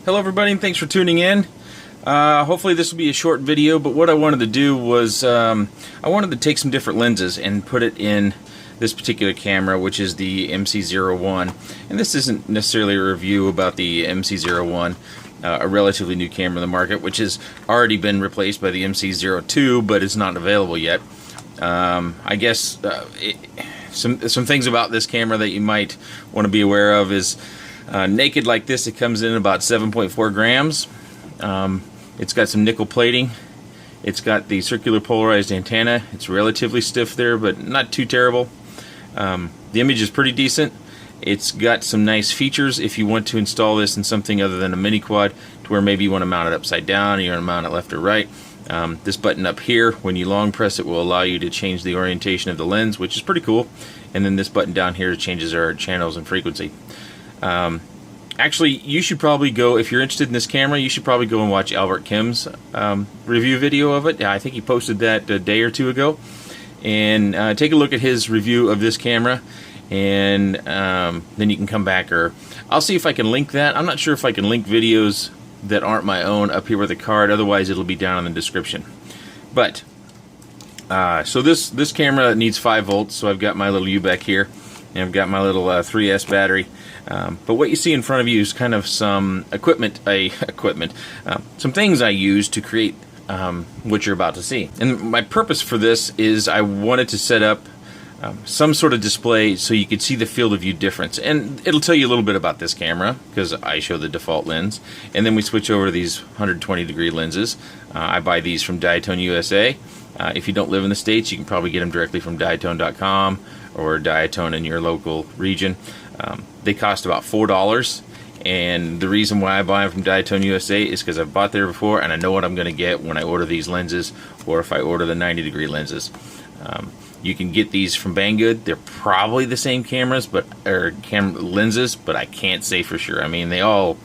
Hello everybody, and thanks for tuning in. Hopefully this will be a short video, but what I wanted to do was I wanted to take some different lenses and put it in this particular camera, which is the MC01. And this isn't necessarily a review about the MC01, a relatively new camera in the market, which has already been replaced by the MC02, but is not available yet. I guess some things about this camera that you might want to be aware of is naked like this, it comes in about 7.4 grams. It's got some nickel plating. It's got the circular polarized antenna. It's relatively stiff there, but not too terrible. The image is pretty decent. It's got some nice features if you want to install this in something other than a mini quad, to where maybe you want to mount it upside down, or you want to mount it left or right. This button up here, when you long press it, will allow you to change the orientation of the lens, which is pretty cool. And then this button down here changes our channels and frequency. Actually, you should probably go, if you're interested in this camera, you should probably go and watch Albert Kim's review video of it. I think he posted that a day or two ago. And take a look at his review of this camera, and then you can come back, or I'll see if I can link that. I'm not sure if I can link videos that aren't my own up here with a card, otherwise it'll be down in the description. But so this camera needs 5 volts, so I've got my little U back here, and I've got my little 3S battery. But what you see in front of you is kind of some some things I use to create what you're about to see. And my purpose for this is I wanted to set up some sort of display so you could see the field of view difference. And it'll tell you a little bit about this camera, because I show the default lens. And then we switch over to these 120-degree lenses. I buy these from Diatone USA. If you don't live in the States, you can probably get them directly from Diatone.com or Diatone in your local region. They cost about $4. And the reason why I buy them from Diatone USA is because I've bought there before, and I know what I'm going to get when I order these lenses, or if I order the 90-degree lenses. You can get these from Banggood. They're probably the same cameras, lenses, but I can't say for sure. I mean, they all,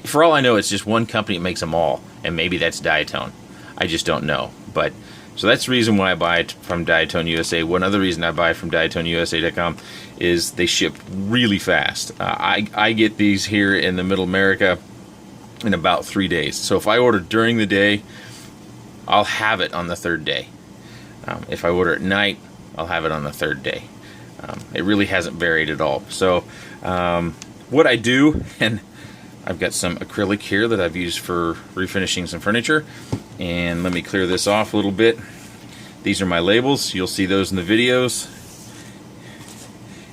for all I know, it's just one company that makes them all, and maybe that's Diatone. I just don't know. But so that's the reason why I buy it from Diatone USA. One other reason I buy it from DiatoneUSA.com is they ship really fast. I get these here in the Middle America in about 3 days. So if I order during the day, I'll have it on the 3rd day. If I order at night, I'll have it on the 3rd day. It really hasn't varied at all. So what I do, and I've got some acrylic here that I've used for refinishing some furniture. And let me clear this off a little bit. These are my labels. You'll see those in the videos.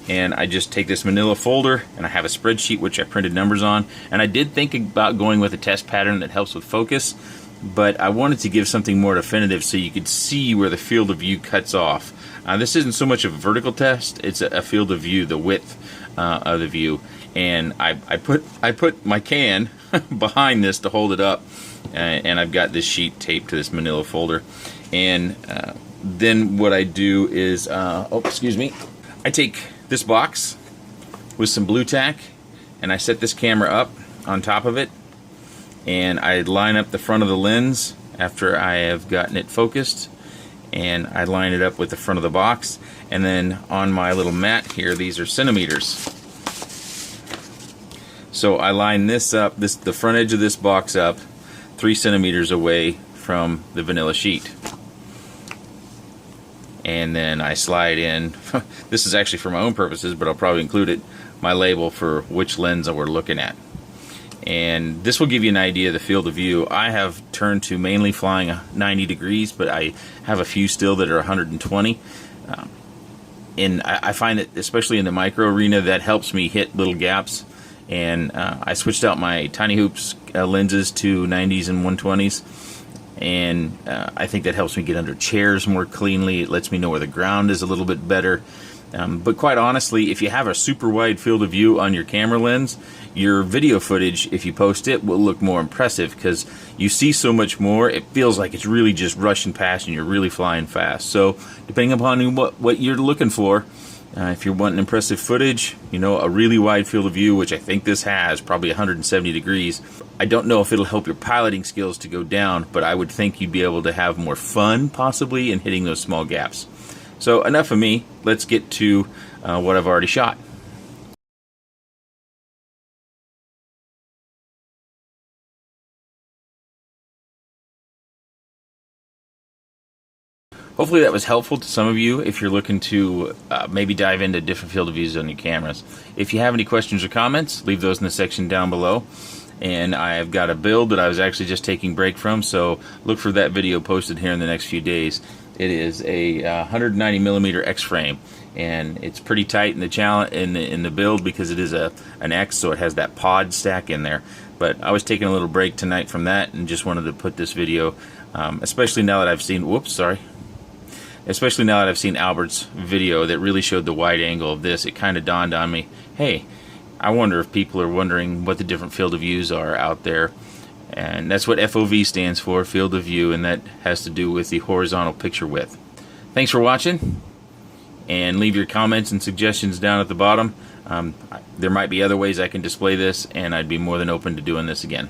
And I just take this manila folder, and I have a spreadsheet which I printed numbers on. And I did think about going with a test pattern that helps with focus, but I wanted to give something more definitive so you could see where the field of view cuts off. This isn't so much of a vertical test, it's a field of view, the width of the view. And I put my can behind this to hold it up, and I've got this sheet taped to this manila folder. And then what I do is, I take this box with some blue tack, and I set this camera up on top of it, and I line up the front of the lens after I have gotten it focused, and I line it up with the front of the box. And then on my little mat here, these are centimeters. So I line this up, the front edge of this box up 3 centimeters away from the vanilla sheet. And then I slide in, this is actually for my own purposes, but I'll probably include it, my label for which lens we're looking at. And this will give you an idea of the field of view. I have turned to mainly flying 90 degrees, but I have a few still that are 120. And I find that, especially in the micro arena, that helps me hit little gaps. And I switched out my Tiny Hoops lenses to 90s and 120s. And I think that helps me get under chairs more cleanly. It lets me know where the ground is a little bit better. But quite honestly, if you have a super wide field of view on your camera lens, your video footage, if you post it, will look more impressive, because you see so much more. It feels like it's really just rushing past and you're really flying fast. So depending upon what you're looking for, if you're wanting impressive footage, you know, a really wide field of view, which I think this has, probably 170 degrees. I don't know if it'll help your piloting skills to go down, but I would think you'd be able to have more fun, possibly, in hitting those small gaps. So enough of me. Let's get to what I've already shot. Hopefully that was helpful to some of you if you're looking to maybe dive into different field of views on your cameras. If you have any questions or comments, leave those in the section down below. And I've got a build that I was actually just taking break from, so look for that video posted here in the next few days. It is a 190mm X frame, and it's pretty tight in the build because it is an X, so it has that pod stack in there. But I was taking a little break tonight from that and just wanted to put this video, especially now that I've seen Albert's video that really showed the wide angle of this. It kind of dawned on me, hey, I wonder if people are wondering what the different field of views are out there. And that's what FOV stands for, field of view, and that has to do with the horizontal picture width. Thanks for watching, and leave your comments and suggestions down at the bottom. There might be other ways I can display this, and I'd be more than open to doing this again.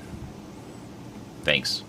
Thanks.